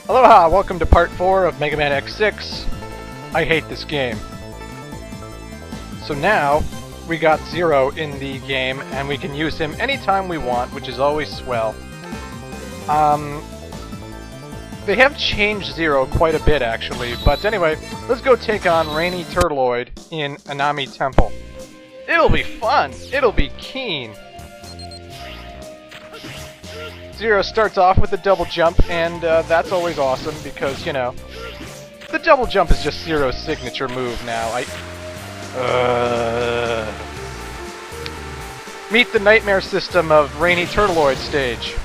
Aloha! Welcome to part 4 of Mega Man X6. I hate this game. So now, we got Zero in the game, and we can use him anytime we want, which is always swell. They have changed Zero quite a bit, actually, but anyway, let's go take on Rainy Turtloid in Anami Temple. It'll be fun! It'll be keen! Zero starts off with the double jump, and that's always awesome because, you know, the double jump is just Zero's signature move now. Meet the nightmare system of Rainy Turtloid stage.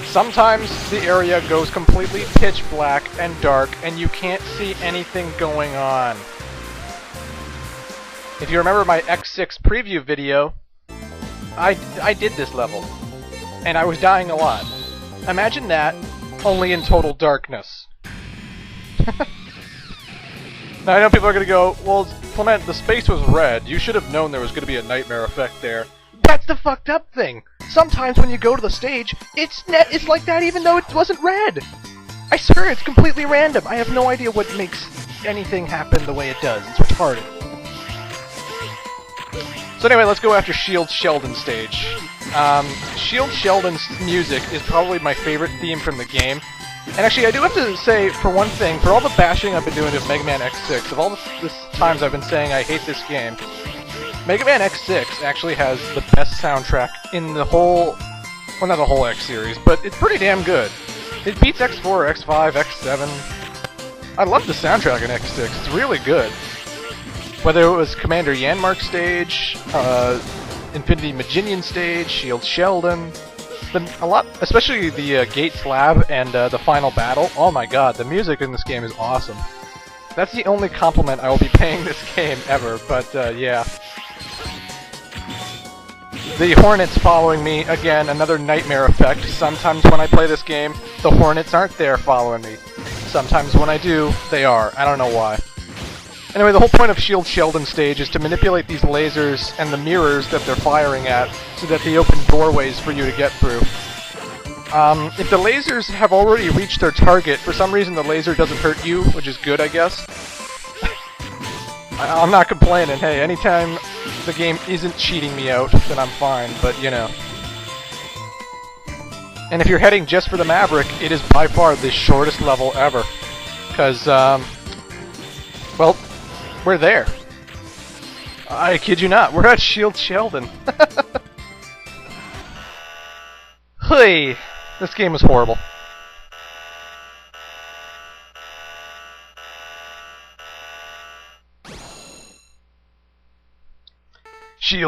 Sometimes the area goes completely pitch black and dark, and you can't see anything going on. If you remember my X6 preview video, I did this level. And I was dying a lot. Imagine that, only in total darkness. Now I know people are gonna go, well, Clement, the space was red. You should have known there was gonna be a nightmare effect there. That's the fucked up thing! Sometimes when you go to the stage, it's like that even though it wasn't red! I swear it's completely random. I have no idea what makes anything happen the way it does. It's retarded. So anyway, let's go after Sheldon stage. Sheldon's music is probably my favorite theme from the game. And actually, I do have to say, for one thing, for all the bashing I've been doing of Mega Man X6, of all the times I've been saying I hate this game, Mega Man X6 actually has the best soundtrack in the whole... well, not the whole X series, but it's pretty damn good. It beats X4, X5, X7. I love the soundtrack in X6, it's really good. Whether it was Commander Yanmark stage, Infinity Maginian stage, Sheldon, a lot, especially the Gate Slab and the final battle. Oh my god, the music in this game is awesome. That's the only compliment I will be paying this game ever, but yeah. The Hornets following me, again, another nightmare effect. Sometimes when I play this game, the Hornets aren't there following me. Sometimes when I do, they are. I don't know why. Anyway, the whole point of Sheldon stage is to manipulate these lasers and the mirrors that they're firing at so that they open doorways for you to get through. If the lasers have already reached their target, for some reason the laser doesn't hurt you, which is good, I guess. I'm not complaining. Hey, anytime the game isn't cheating me out, then I'm fine, but you know. And if you're heading just for the Maverick, it is by far the shortest level ever. Because, well, we're there. I kid you not, we're at Sheldon. Hey, this game was horrible.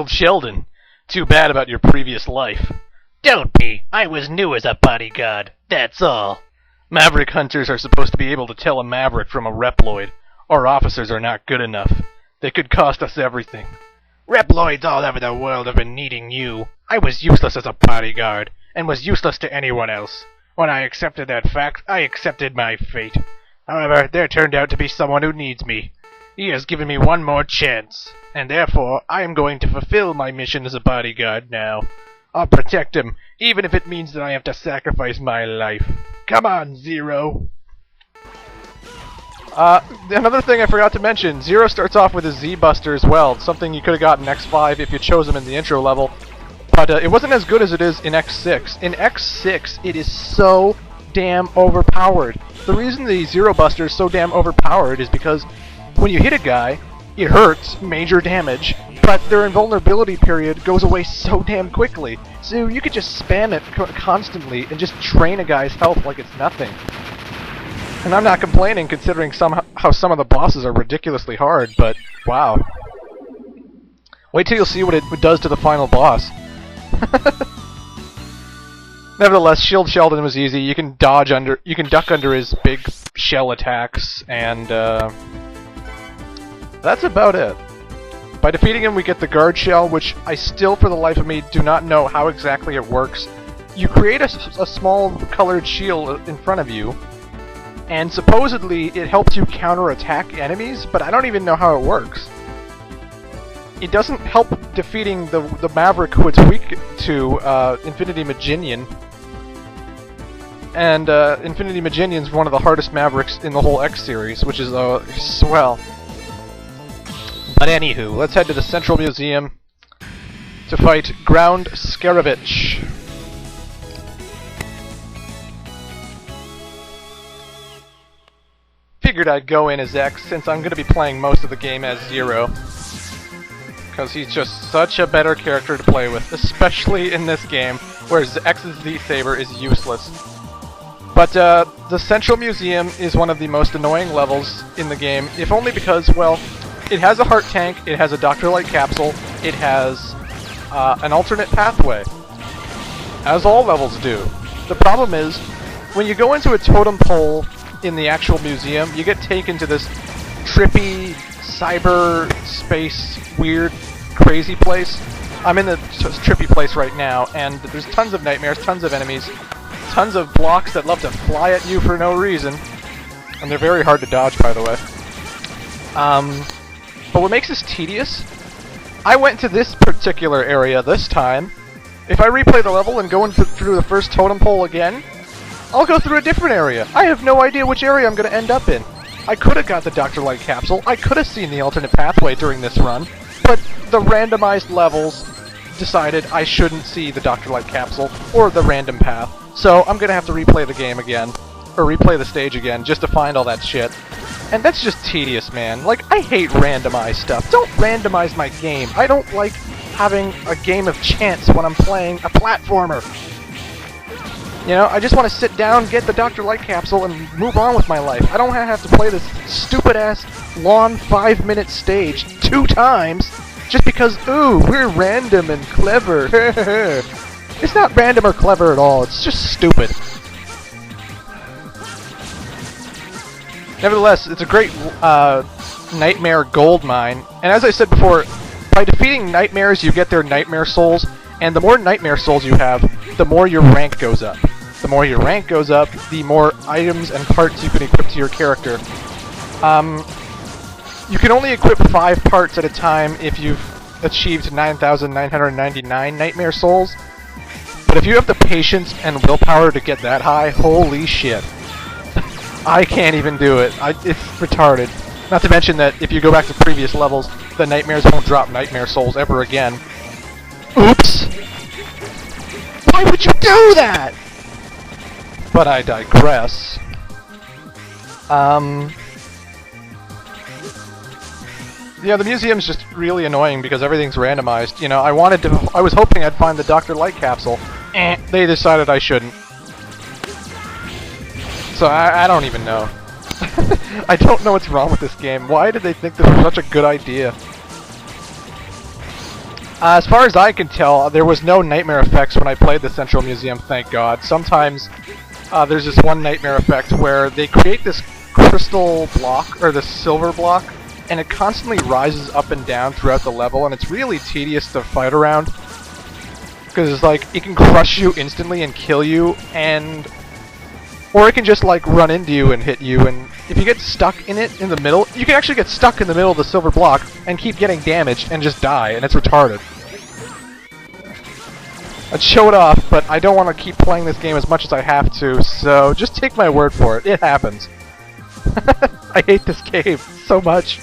Sheldon, too bad about your previous life. Don't be. I was new as a bodyguard. That's all. Maverick hunters are supposed to be able to tell a Maverick from a Reploid. Our officers are not good enough. They could cost us everything. Reploids all over the world have been needing you. I was useless as a bodyguard, and was useless to anyone else. When I accepted that fact, I accepted my fate. However, there turned out to be someone who needs me. He has given me one more chance, and therefore I am going to fulfill my mission as a bodyguard now. I'll protect him, even if it means that I have to sacrifice my life. Come on, Zero! Another thing I forgot to mention, Zero starts off with a Z-Buster as well, something you could have gotten in X5 if you chose him in the intro level, but it wasn't as good as it is in X6. In X6, it is so damn overpowered. The reason the Zero Buster is so damn overpowered is because when you hit a guy, it hurts, major damage, but their invulnerability period goes away so damn quickly, so you could just spam it constantly and just drain a guy's health like it's nothing. And I'm not complaining, considering how some of the bosses are ridiculously hard, but wow. Wait till you'll see what it does to the final boss. Nevertheless, Sheldon was easy. You can duck under his big shell attacks, and that's about it. By defeating him, we get the guard shell, which I still, for the life of me, do not know how exactly it works. You create a small colored shield in front of you, and supposedly it helps you counter-attack enemies, but I don't even know how it works. It doesn't help defeating the Maverick who it's weak to, Infinity Maginian. And Infinity Maginion's one of the hardest Mavericks in the whole X series, which is swell. But anywho, let's head to the Central Museum to fight Ground Scaravich. Figured I'd go in as X, since I'm going to be playing most of the game as Zero. Because he's just such a better character to play with, especially in this game, where X's Z-Saber is useless. But the Central Museum is one of the most annoying levels in the game, if only because, well, it has a heart tank, it has a Dr. Light capsule, it has an alternate pathway, as all levels do. The problem is, when you go into a totem pole in the actual museum, you get taken to this trippy, cyber space, weird, crazy place. I'm in the trippy place right now, and there's tons of nightmares, tons of enemies, tons of blocks that love to fly at you for no reason, and they're very hard to dodge, by the way. But what makes this tedious, I went to this particular area this time. If I replay the level and go through the first totem pole again, I'll go through a different area. I have no idea which area I'm going to end up in. I could have got the Dr. Light capsule, I could have seen the alternate pathway during this run, but the randomized levels decided I shouldn't see the Dr. Light capsule or the random path. So I'm going to have to replay the game again, or replay the stage again, just to find all that shit. And that's just tedious, man. Like, I hate randomized stuff. Don't randomize my game. I don't like having a game of chance when I'm playing a platformer. You know, I just want to sit down, get the Dr. Light capsule, and move on with my life. I don't have to play this stupid-ass, long 5-minute stage 2 times just because, ooh, we're random and clever. It's not random or clever at all. It's just stupid. Nevertheless, it's a great nightmare gold mine. And as I said before, by defeating nightmares, you get their nightmare souls. And the more nightmare souls you have, the more your rank goes up. The more your rank goes up, the more items and parts you can equip to your character. You can only equip 5 parts at a time if you've achieved 9,999 nightmare souls. But if you have the patience and willpower to get that high, holy shit. I can't even do it. It's retarded. Not to mention that if you go back to previous levels, the nightmares won't drop nightmare souls ever again. Oops! Why would you do that? But I digress. Yeah, the museum's just really annoying because everything's randomized. You know, I was hoping I'd find the Dr. Light capsule. They decided I shouldn't. So I don't even know. I don't know what's wrong with this game. Why did they think this was such a good idea? As far as I can tell, there was no nightmare effects when I played the Central Museum, thank God. Sometimes there's this one nightmare effect where they create this crystal block, or this silver block, and it constantly rises up and down throughout the level, and it's really tedious to fight around. Because it's like, it can crush you instantly and kill you, or it can just like run into you and hit you, and if you get stuck in it in the middle, you can actually get stuck in the middle of the silver block and keep getting damaged and just die, and it's retarded. I'd show it off, but I don't want to keep playing this game as much as I have to, so just take my word for it. It happens. I hate this game so much.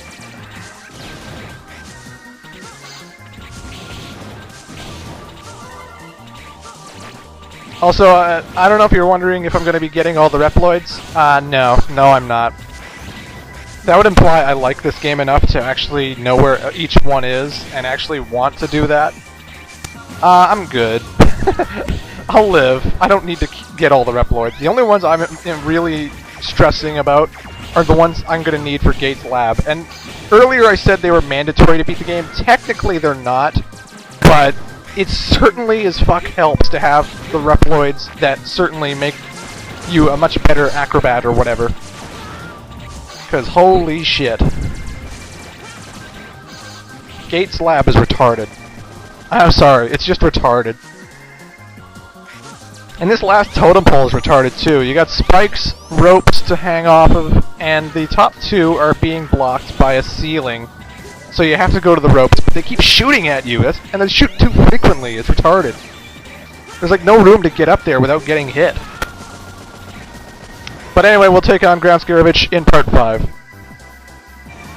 Also, I don't know if you're wondering if I'm going to be getting all the Reploids. No, I'm not. That would imply I like this game enough to actually know where each one is and actually want to do that. I'm good. I'll live. I don't need to get all the Reploids. The only ones I'm really stressing about are the ones I'm going to need for Gates Lab. And earlier I said they were mandatory to beat the game. Technically they're not, but it certainly as fuck helps to have the Reploids that certainly make you a much better acrobat or whatever. Because holy shit. Gates Lab is retarded. I'm sorry, it's just retarded. And this last totem pole is retarded too. You got spikes, ropes to hang off of, and the top 2 are being blocked by a ceiling. So you have to go to the ropes, but they keep shooting at you, and they shoot too frequently. It's retarded. There's like no room to get up there without getting hit. But anyway, we'll take on Ground Scaravich in part 5.